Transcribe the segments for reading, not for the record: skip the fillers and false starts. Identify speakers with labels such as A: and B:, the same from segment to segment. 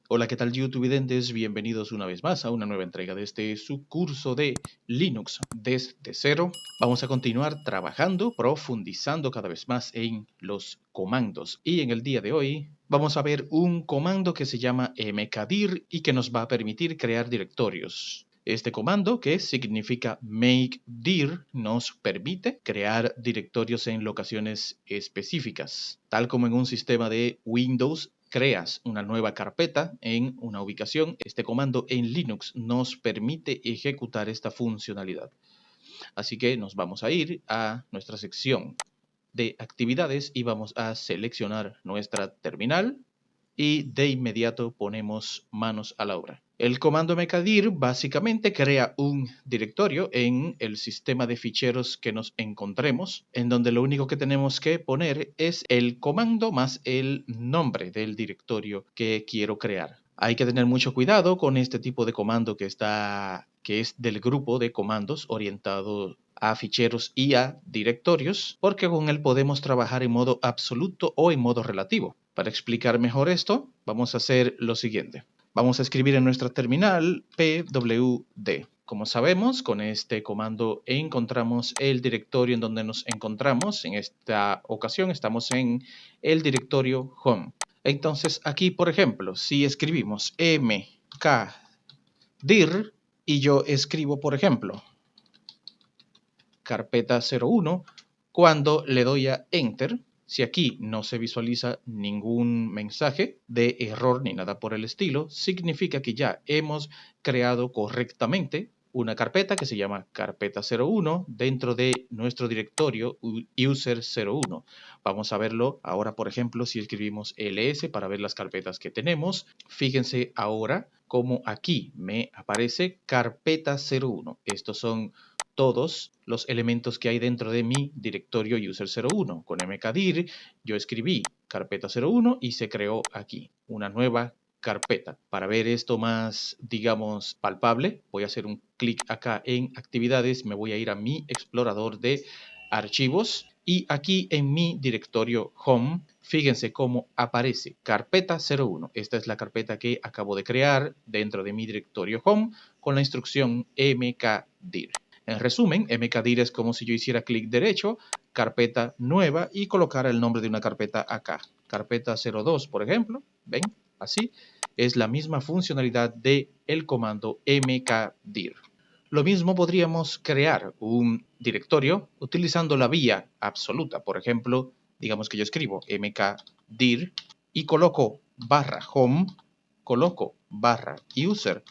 A: Hola, ¿qué tal YouTubidentes? Bienvenidos una vez más a una nueva entrega de este subcurso de Linux desde cero. Vamos a continuar trabajando, profundizando cada vez más en los comandos. Y en el día de hoy vamos a ver un comando que se llama mkdir y que nos va a permitir crear directorios. Este comando, que significa makedir, nos permite crear directorios en locaciones específicas. Tal como en un sistema de Windows, creas una nueva carpeta en una ubicación, este comando en Linux nos permite ejecutar esta funcionalidad. Así que nos vamos a ir a nuestra sección de actividades y vamos a seleccionar nuestra terminal y de inmediato ponemos manos a la obra. El comando mkdir básicamente crea un directorio en el sistema de ficheros que nos encontremos, en donde lo único que tenemos que poner es el comando más el nombre del directorio que quiero crear. Hay que tener mucho cuidado con este tipo de comando que es del grupo de comandos orientado a ficheros y a directorios, porque con él podemos trabajar en modo absoluto o en modo relativo. Para explicar mejor esto, vamos a hacer lo siguiente. Vamos a escribir en nuestra terminal pwd. Como sabemos, con este comando encontramos el directorio en donde nos encontramos. En esta ocasión estamos en el directorio home. Entonces aquí, por ejemplo, si escribimos mkdir y yo escribo, por ejemplo, carpeta 01, cuando le doy a Enter, si aquí no se visualiza ningún mensaje de error ni nada por el estilo, significa que ya hemos creado correctamente una carpeta que se llama carpeta 01 dentro de nuestro directorio user 01. Vamos a verlo ahora, por ejemplo, si escribimos ls para ver las carpetas que tenemos. Fíjense ahora cómo aquí me aparece carpeta 01. Estos son todos los elementos que hay dentro de mi directorio user01. Con mkdir yo escribí carpeta 01 y se creó aquí una nueva carpeta. Para ver esto más, digamos, palpable, voy a hacer un clic acá en actividades, me voy a ir a mi explorador de archivos y aquí en mi directorio home, fíjense cómo aparece carpeta 01. Esta es la carpeta que acabo de crear dentro de mi directorio home con la instrucción mkdir. En resumen, mkdir es como si yo hiciera clic derecho, carpeta nueva y colocara el nombre de una carpeta acá. Carpeta 02, por ejemplo. ¿Ven? Así es la misma funcionalidad del comando mkdir. Lo mismo podríamos crear un directorio utilizando la vía absoluta. Por ejemplo, digamos que yo escribo mkdir y coloco barra home, coloco barra user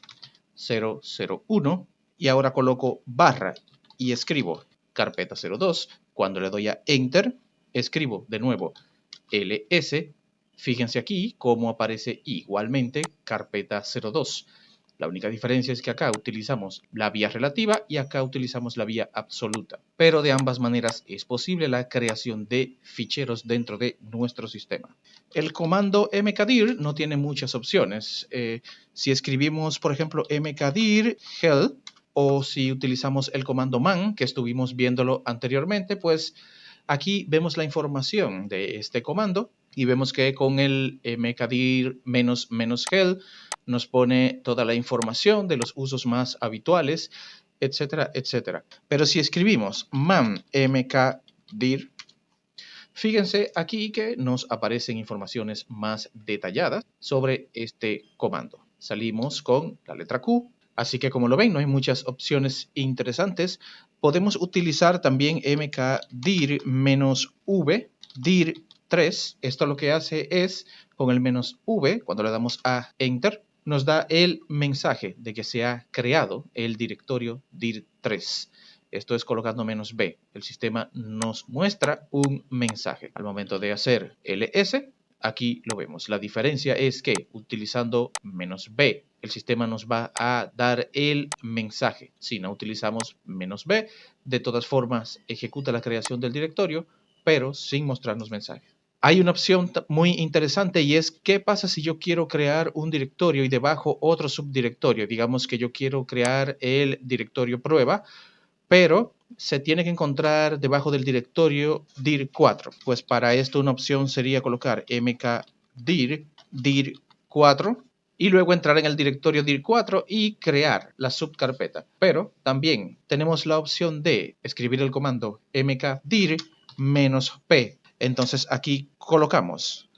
A: 001 y ahora coloco barra y escribo carpeta 02. Cuando le doy a Enter, escribo de nuevo ls. Fíjense aquí cómo aparece igualmente carpeta 02. La única diferencia es que acá utilizamos la vía relativa y acá utilizamos la vía absoluta. Pero de ambas maneras es posible la creación de ficheros dentro de nuestro sistema. El comando mkdir no tiene muchas opciones. Si escribimos, por ejemplo, mkdir help o si utilizamos el comando man, que estuvimos viéndolo anteriormente, pues aquí vemos la información de este comando y vemos que con el mkdir -help nos pone toda la información de los usos más habituales, etcétera, etcétera. Pero si escribimos man mkdir, fíjense aquí que nos aparecen informaciones más detalladas sobre este comando. Salimos con la letra Q, así que como lo ven, no hay muchas opciones interesantes. Podemos utilizar también mkdir -v, dir 3. Esto lo que hace es, con el "-v", cuando le damos a Enter, nos da el mensaje de que se ha creado el directorio dir 3. Esto es colocando "-b". El sistema nos muestra un mensaje. Al momento de hacer ls, aquí lo vemos. La diferencia es que utilizando "-b", el sistema nos va a dar el mensaje. Si no utilizamos "-b", de todas formas ejecuta la creación del directorio, pero sin mostrarnos mensaje. Hay una opción muy interesante y es ¿qué pasa si yo quiero crear un directorio y debajo otro subdirectorio? Digamos que yo quiero crear el directorio prueba, pero se tiene que encontrar debajo del directorio dir 4. Pues para esto una opción sería colocar mkdir dir 4 y luego entrar en el directorio dir4 y crear la subcarpeta. Pero también tenemos la opción de escribir el comando mkdir -p. Entonces aquí colocamos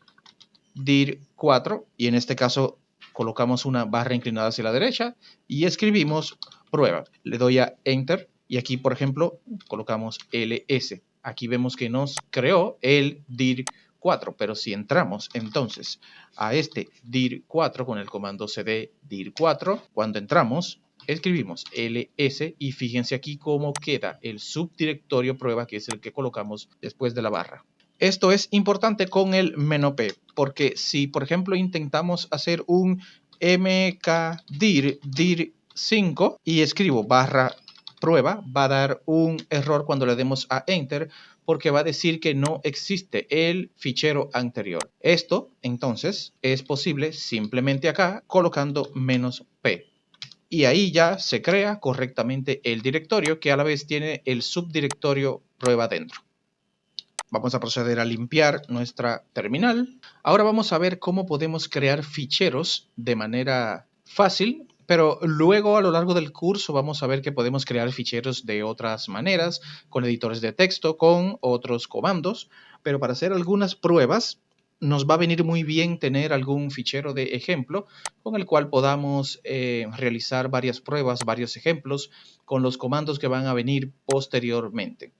A: dir4 y en este caso colocamos una barra inclinada hacia la derecha y escribimos prueba. Le doy a Enter y aquí, por ejemplo, colocamos ls. Aquí vemos que nos creó el dir4, pero si entramos entonces a este dir4 con el comando cd dir4, cuando entramos escribimos ls y fíjense aquí cómo queda el subdirectorio prueba, que es el que colocamos después de la barra. Esto es importante con el -p, porque si, por ejemplo, intentamos hacer un mkdir dir5 y escribo barra prueba, va a dar un error cuando le demos a Enter, porque va a decir que no existe el fichero anterior. Esto, entonces, es posible simplemente acá colocando -p. Y ahí ya se crea correctamente el directorio, que a la vez tiene el subdirectorio prueba dentro. Vamos a proceder a limpiar nuestra terminal. Ahora vamos a ver cómo podemos crear ficheros de manera fácil, pero luego a lo largo del curso vamos a ver que podemos crear ficheros de otras maneras, con editores de texto, con otros comandos, pero para hacer algunas pruebas nos va a venir muy bien tener algún fichero de ejemplo con el cual podamos realizar varias pruebas, varios ejemplos con los comandos que van a venir posteriormente.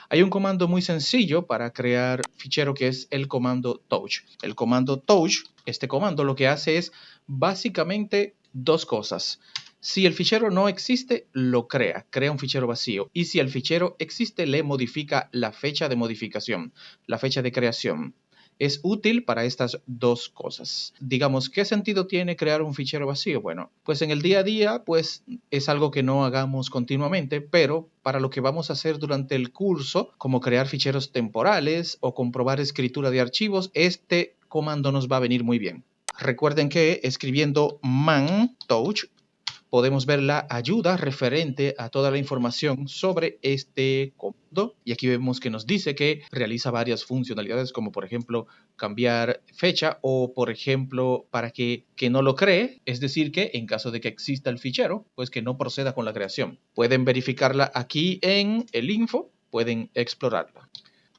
A: Hay un comando muy sencillo para crear fichero que es el comando touch. El comando touch, este comando lo que hace es básicamente dos cosas. Si el fichero no existe, lo crea un fichero vacío. Y si el fichero existe, le modifica la fecha de modificación, la fecha de creación. Es útil para estas dos cosas. Digamos, ¿qué sentido tiene crear un fichero vacío? Bueno, pues en el día a día, pues es algo que no hagamos continuamente, pero para lo que vamos a hacer durante el curso, como crear ficheros temporales o comprobar escritura de archivos, este comando nos va a venir muy bien. Recuerden que escribiendo man touch podemos ver la ayuda referente a toda la información sobre este comando. Y aquí vemos que nos dice que realiza varias funcionalidades, como por ejemplo cambiar fecha o por ejemplo para que no lo cree, es decir que en caso de que exista el fichero, pues que no proceda con la creación. Pueden verificarla aquí en el info, pueden explorarla.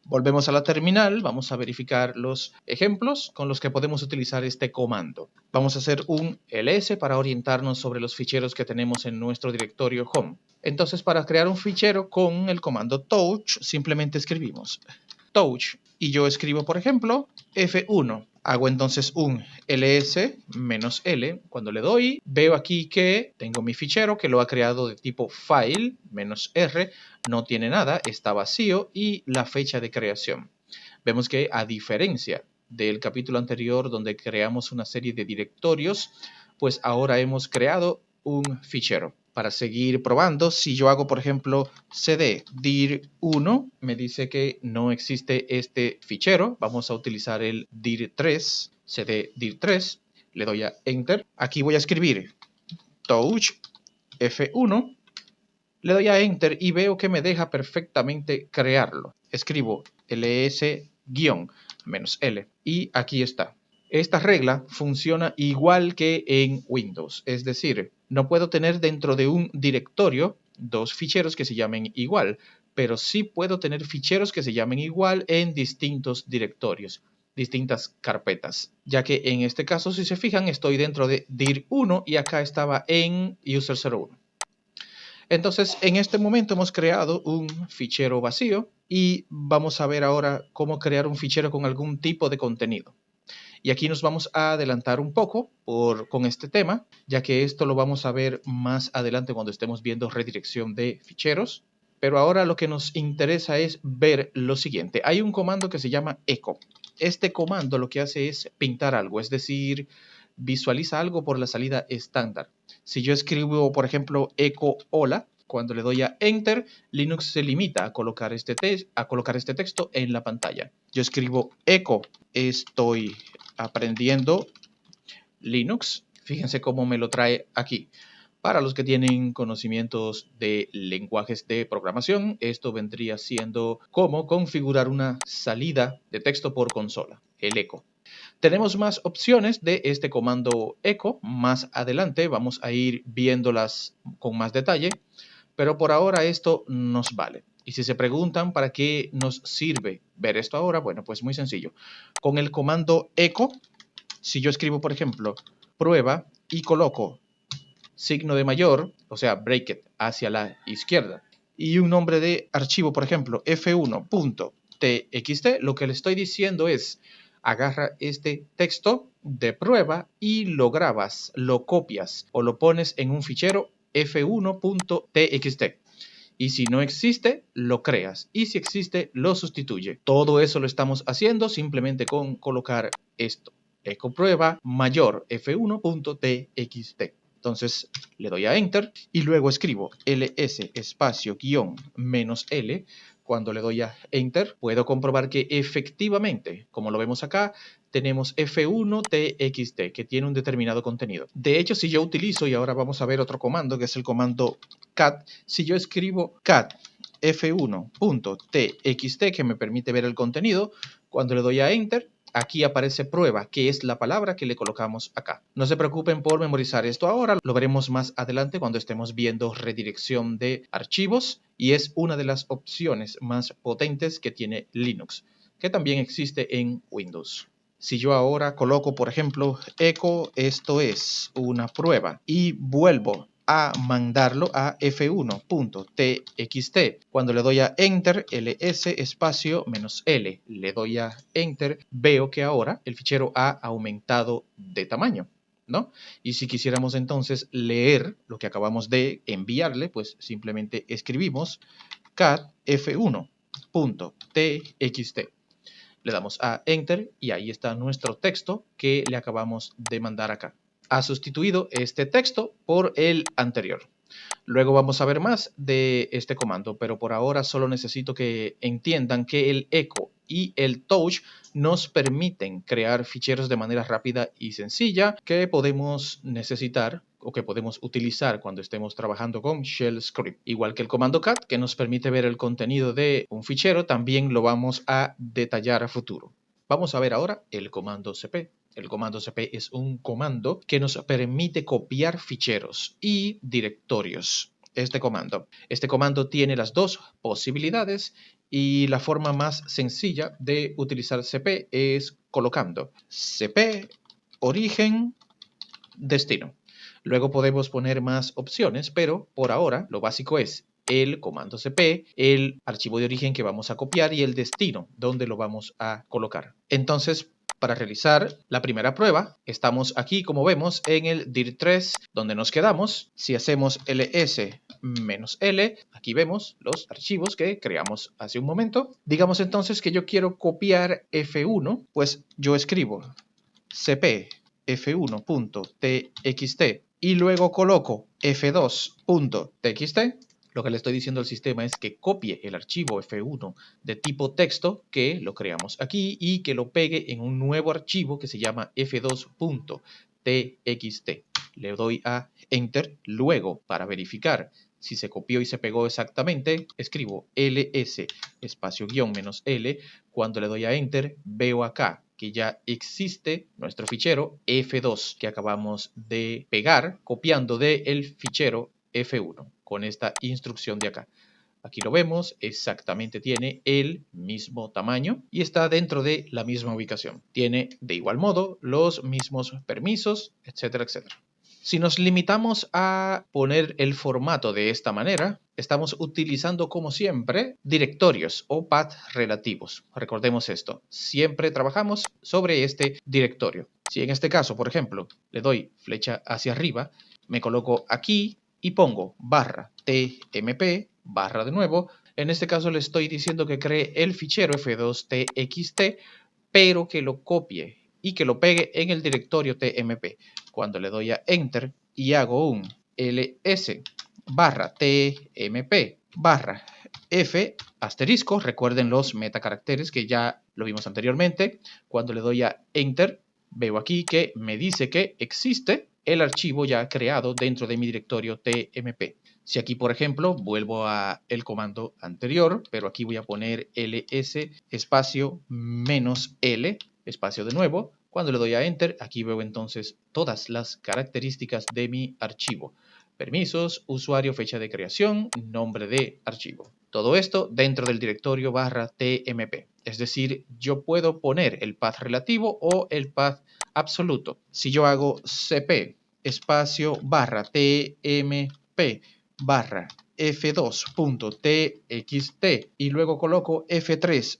A: Volvemos a la terminal, vamos a verificar los ejemplos con los que podemos utilizar este comando. Vamos a hacer un ls para orientarnos sobre los ficheros que tenemos en nuestro directorio home. Entonces, para crear un fichero con el comando touch, simplemente escribimos touch y yo escribo, por ejemplo, F1. Hago entonces un ls-l. Cuando le doy, veo aquí que tengo mi fichero que lo ha creado de tipo file, -r, no tiene nada, está vacío y la fecha de creación. Vemos que a diferencia del capítulo anterior donde creamos una serie de directorios, pues ahora hemos creado un fichero. Para seguir probando, si yo hago, por ejemplo, cd dir1, me dice que no existe este fichero. Vamos a utilizar el dir3, cd dir3, le doy a Enter. Aquí voy a escribir touch f1, le doy a Enter y veo que me deja perfectamente crearlo. Escribo ls-l y aquí está. Esta regla funciona igual que en Windows, es decir, no puedo tener dentro de un directorio dos ficheros que se llamen igual, pero sí puedo tener ficheros que se llamen igual en distintos directorios, distintas carpetas, ya que en este caso, si se fijan, estoy dentro de dir1 y acá estaba en user01. Entonces, en este momento hemos creado un fichero vacío y vamos a ver ahora cómo crear un fichero con algún tipo de contenido. Y aquí nos vamos a adelantar un poco con este tema, ya que esto lo vamos a ver más adelante cuando estemos viendo redirección de ficheros. Pero ahora lo que nos interesa es ver lo siguiente. Hay un comando que se llama echo. Este comando lo que hace es pintar algo, es decir, visualiza algo por la salida estándar. Si yo escribo, por ejemplo, echo hola, cuando le doy a Enter, Linux se limita a colocar este texto en la pantalla. Yo escribo echo estoy aprendiendo Linux. Fíjense cómo me lo trae aquí. Para los que tienen conocimientos de lenguajes de programación, esto vendría siendo cómo configurar una salida de texto por consola, el echo. Tenemos más opciones de este comando echo. Más adelante vamos a ir viéndolas con más detalle, pero por ahora esto nos vale. Y si se preguntan para qué nos sirve ver esto ahora, bueno, pues muy sencillo. Con el comando echo, si yo escribo, por ejemplo, prueba y coloco signo de mayor, o sea, bracket hacia la izquierda, y un nombre de archivo, por ejemplo, f1.txt, lo que le estoy diciendo es, agarra este texto de prueba y lo grabas, lo copias o lo pones en un fichero f1.txt. Y si no existe, lo creas. Y si existe, lo sustituye. Todo eso lo estamos haciendo simplemente con colocar esto. Echo prueba mayor f1.txt. Entonces le doy a Enter y luego escribo ls espacio guión menos L. Cuando le doy a Enter, puedo comprobar que efectivamente, como lo vemos acá, tenemos f1.txt que tiene un determinado contenido. De hecho, si yo utilizo, y ahora vamos a ver otro comando, que es el comando cat, si yo escribo cat f1.txt, que me permite ver el contenido, cuando le doy a Enter, aquí aparece prueba, que es la palabra que le colocamos acá. No se preocupen por memorizar esto ahora, lo veremos más adelante cuando estemos viendo redirección de archivos, y es una de las opciones más potentes que tiene Linux, que también existe en Windows. Si yo ahora coloco, por ejemplo, echo, esto es una prueba, y vuelvo a mandarlo a f1.txt. Cuando le doy a Enter, ls espacio menos L, le doy a Enter, veo que ahora el fichero ha aumentado de tamaño, ¿no? Y si quisiéramos entonces leer lo que acabamos de enviarle, pues simplemente escribimos cat f1.txt. Le damos a Enter y ahí está nuestro texto que le acabamos de mandar acá. Ha sustituido este texto por el anterior. Luego vamos a ver más de este comando, pero por ahora solo necesito que entiendan que el echo y el touch nos permiten crear ficheros de manera rápida y sencilla que podemos necesitar o que podemos utilizar cuando estemos trabajando con Shell Script. Igual que el comando cat, que nos permite ver el contenido de un fichero, también lo vamos a detallar a futuro. Vamos a ver ahora el comando cp. El comando cp es un comando que nos permite copiar ficheros y directorios. Este comando tiene las dos posibilidades y la forma más sencilla de utilizar cp es colocando cp origen destino. Luego podemos poner más opciones, pero por ahora lo básico es el comando cp, el archivo de origen que vamos a copiar y el destino donde lo vamos a colocar. Entonces, para realizar la primera prueba, estamos aquí, como vemos, en el dir3 donde nos quedamos. Si hacemos ls-l, aquí vemos los archivos que creamos hace un momento. Digamos entonces que yo quiero copiar f1, pues yo escribo cp f1.txt y luego coloco f2.txt, lo que le estoy diciendo al sistema es que copie el archivo f1 de tipo texto, que lo creamos aquí, y que lo pegue en un nuevo archivo que se llama f2.txt. Le doy a Enter. Luego, para verificar si se copió y se pegó exactamente, escribo ls espacio guión menos L. Cuando le doy a Enter, veo acá que ya existe nuestro fichero F2 que acabamos de pegar copiando del fichero F1 con esta instrucción de acá. Aquí lo vemos, exactamente tiene el mismo tamaño y está dentro de la misma ubicación. Tiene de igual modo los mismos permisos, etcétera, etcétera. Si nos limitamos a poner el formato de esta manera, estamos utilizando como siempre directorios o path relativos. Recordemos esto, siempre trabajamos sobre este directorio. Si en este caso, por ejemplo, le doy flecha hacia arriba, me coloco aquí y pongo barra tmp, barra de nuevo. En este caso le estoy diciendo que cree el fichero f2txt, pero que lo copie y que lo pegue en el directorio tmp. Cuando le doy a Enter y hago un ls barra tmp barra f asterisco, recuerden los metacaracteres que ya lo vimos anteriormente. Cuando le doy a Enter, veo aquí que me dice que existe el archivo ya creado dentro de mi directorio tmp. Si aquí, por ejemplo, vuelvo a el comando anterior, pero aquí voy a poner ls espacio menos L, espacio de nuevo. Cuando le doy a Enter, aquí veo entonces todas las características de mi archivo. Permisos, usuario, fecha de creación, nombre de archivo. Todo esto dentro del directorio /tmp. Es decir, yo puedo poner el path relativo o el path absoluto. Si yo hago cp espacio /tmp f2.txt y luego coloco f3.txt,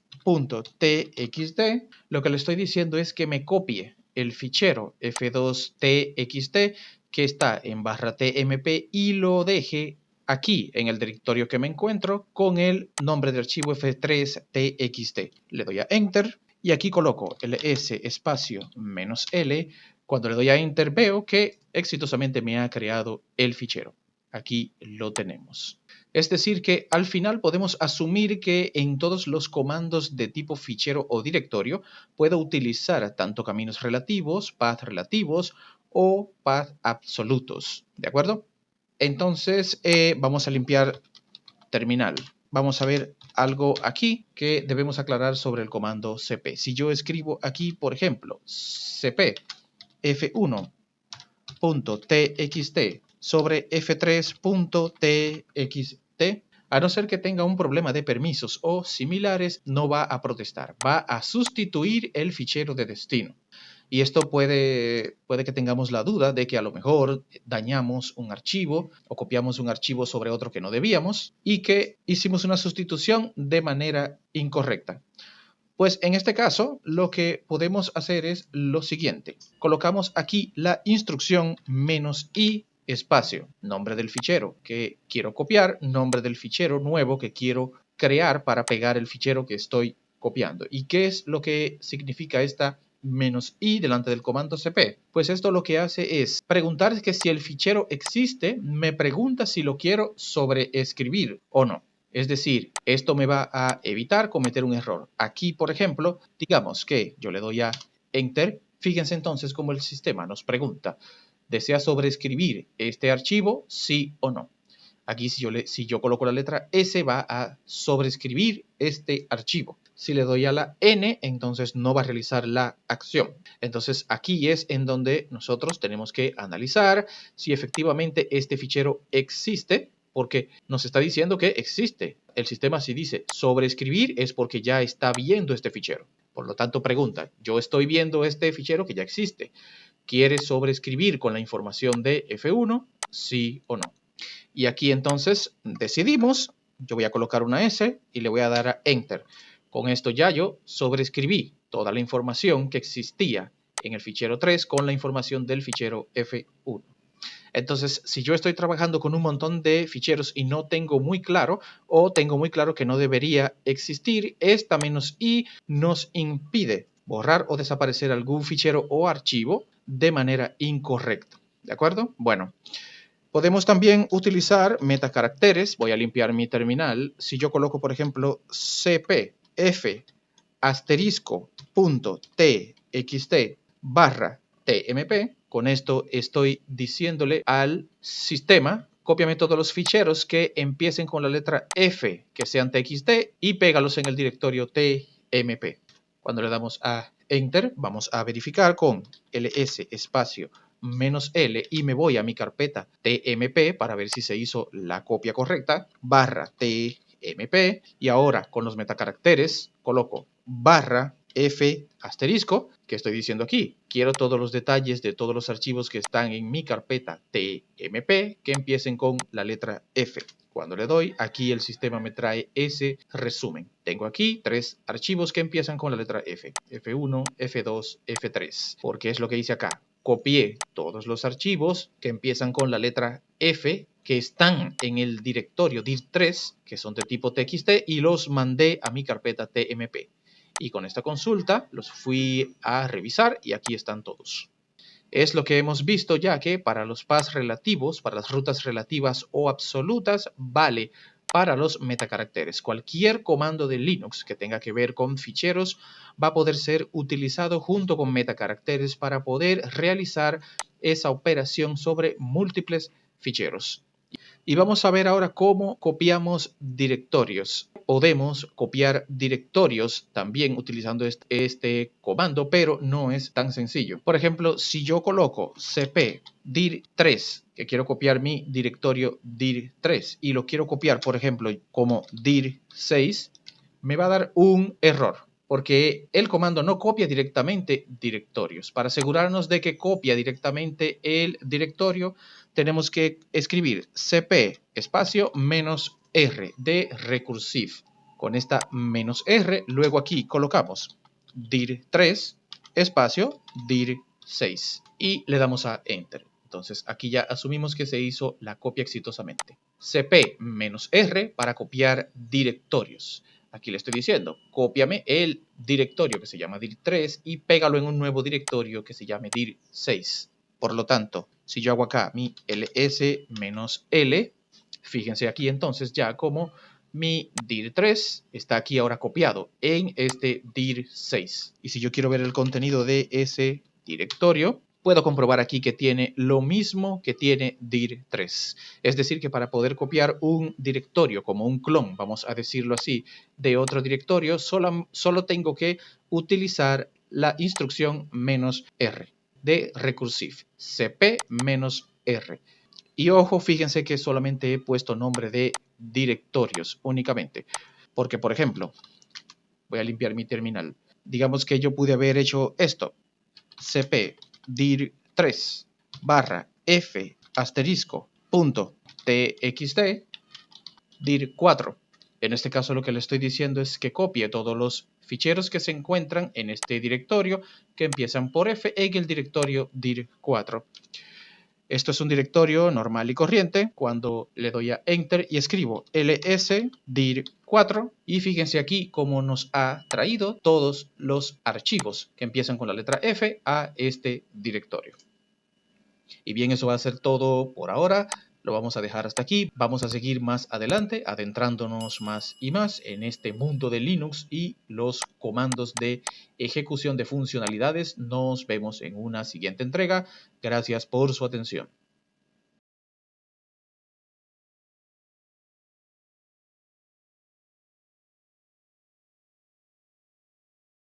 A: lo que le estoy diciendo es que me copie el fichero f2.txt que está en /tmp y lo deje aquí en el directorio que me encuentro con el nombre de archivo f3.txt. Le doy a Enter y aquí coloco ls espacio -l. Cuando le doy a Enter veo que exitosamente me ha creado el fichero. Aquí lo tenemos. Es decir que al final podemos asumir que en todos los comandos de tipo fichero o directorio puedo utilizar tanto caminos relativos, path relativos o path absolutos. ¿De acuerdo? Entonces vamos a limpiar terminal. Vamos a ver algo aquí que debemos aclarar sobre el comando cp. Si yo escribo aquí, por ejemplo, cp f1.txt sobre f3.txt, a no ser que tenga un problema de permisos o similares, no va a protestar, va a sustituir el fichero de destino. Y esto puede que tengamos la duda de que a lo mejor dañamos un archivo o copiamos un archivo sobre otro que no debíamos y que hicimos una sustitución de manera incorrecta. Pues en este caso, lo que podemos hacer es lo siguiente. Colocamos aquí la instrucción -i espacio, nombre del fichero que quiero copiar, nombre del fichero nuevo que quiero crear para pegar el fichero que estoy copiando. ¿Y qué es lo que significa esta -i delante del comando cp? Pues esto lo que hace es preguntar que si el fichero existe, me pregunta si lo quiero sobreescribir o no. Es decir, esto me va a evitar cometer un error. Aquí, por ejemplo, digamos que yo le doy a Enter. Fíjense entonces cómo el sistema nos pregunta, ¿desea sobreescribir este archivo? Sí o no. Aquí si yo coloco la letra S va a sobreescribir este archivo. Si le doy a la N, entonces no va a realizar la acción. Entonces aquí es en donde nosotros tenemos que analizar si efectivamente este fichero existe, porque nos está diciendo que existe. El sistema si dice sobreescribir es porque ya está viendo este fichero. Por lo tanto pregunta, yo estoy viendo este fichero que ya existe. ¿Quiere sobreescribir con la información de F1? Sí o no. Y aquí entonces decidimos, yo voy a colocar una S y le voy a dar a Enter. Con esto ya yo sobreescribí toda la información que existía en el fichero 3 con la información del fichero F1. Entonces, si yo estoy trabajando con un montón de ficheros y no tengo muy claro, o tengo muy claro que no debería existir, esta -i nos impide borrar o desaparecer algún fichero o archivo de manera incorrecta. ¿De acuerdo? Bueno. Podemos también utilizar metacaracteres. Voy a limpiar mi terminal. Si yo coloco, por ejemplo, cp f asterisco punto txt barra tmp, con esto estoy diciéndole al sistema, cópiame todos los ficheros que empiecen con la letra F, que sean txt, y pégalos en el directorio tmp. Cuando le damos a Enter, vamos a verificar con ls espacio -l y me voy a mi carpeta tmp para ver si se hizo la copia correcta, /tmp, y ahora con los metacaracteres coloco /f asterisco, que estoy diciendo aquí, quiero todos los detalles de todos los archivos que están en mi carpeta tmp que empiecen con la letra F. Cuando le doy, aquí el sistema me trae ese resumen. Tengo aquí 3 archivos que empiezan con la letra F. F1, F2, F3. Porque es lo que hice acá. Copié todos los archivos que empiezan con la letra F que están en el directorio dir3, que son de tipo txt, y los mandé a mi carpeta tmp. Y con esta consulta los fui a revisar y aquí están todos. Es lo que hemos visto ya que para los paths relativos, para las rutas relativas o absolutas, vale para los metacaracteres. Cualquier comando de Linux que tenga que ver con ficheros va a poder ser utilizado junto con metacaracteres para poder realizar esa operación sobre múltiples ficheros. Y vamos a ver ahora cómo copiamos directorios. Podemos copiar directorios también utilizando este comando, pero no es tan sencillo. Por ejemplo, si yo coloco cp dir3, que quiero copiar mi directorio dir3 y lo quiero copiar, por ejemplo, como dir6, me va a dar un error, porque el comando no copia directamente directorios. Para asegurarnos de que copia directamente el directorio, tenemos que escribir cp espacio menos r de recursive. Con esta menos r, luego aquí colocamos dir3 espacio dir6 y le damos a enter. Entonces aquí ya asumimos que se hizo la copia exitosamente. cp menos r para copiar directorios. Aquí le estoy diciendo, cópiame el directorio que se llama dir3 y pégalo en un nuevo directorio que se llame dir6. Por lo tanto, si yo hago acá mi ls-l, fíjense aquí entonces ya como mi dir3 está aquí ahora copiado en este dir6. Y si yo quiero ver el contenido de ese directorio, puedo comprobar aquí que tiene lo mismo que tiene dir3. Es decir, que para poder copiar un directorio como un clon, vamos a decirlo así, de otro directorio, solo tengo que utilizar la instrucción "-r" de recursive, cp-r. Y ojo, fíjense que solamente he puesto nombre de directorios únicamente. Porque, por ejemplo, voy a limpiar mi terminal. Digamos que yo pude haber hecho esto. cp dir3 barra f asterisco punto txt dir4. En este caso lo que le estoy diciendo es que copie todos los ficheros que se encuentran en este directorio que empiezan por F en el directorio dir4. Esto es un directorio normal y corriente. Cuando le doy a Enter y escribo ls-dir4 y fíjense aquí cómo nos ha traído todos los archivos que empiezan con la letra F a este directorio. Y bien, eso va a ser todo por ahora. Lo vamos a dejar hasta aquí. Vamos a seguir más adelante, adentrándonos más y más en este mundo de Linux y los comandos de ejecución de funcionalidades. Nos vemos en una siguiente entrega. Gracias por su atención.